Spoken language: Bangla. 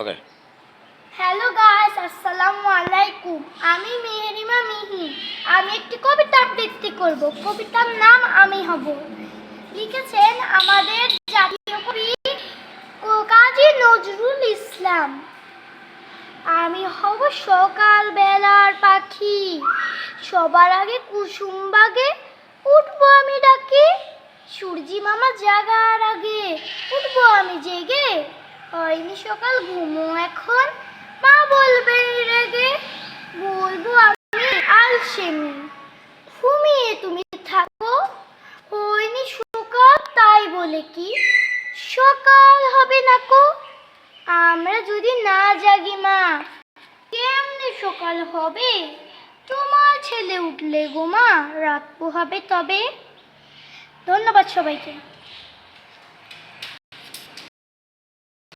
ওকে। হ্যালো গাইস, আসসালামু আলাইকুম। আমি মেহেরিমা মিহি। আমি একটি কবিতা আবৃত্তি করব। কবিতার নাম আমি হব। লিখেছেন আমাদের জাতীয় কবি কাজী নজরুল ইসলাম। আমি হব সকাল বেলার পাখি, সবার আগে কুসুম বাগে উঠবো আমি ডাকি। সূর্যি মামা জাগার আগে উঠবো আমি জেগে। হয়নি সকাল ঘুমো এখন, মা বলবে রেগে। বলবো আমি আলসেমি, ঘুমিয়ে তুমি থাকো। হয়নি সকাল তাই বলে কি সকাল হবে না কো। আমরা যদি না জাগি মা, কেমনে সকাল হবে? তোমার ছেলে উঠলে গো মা, রাত পোহাবে তবে। ধন্যবাদ সবাইকে।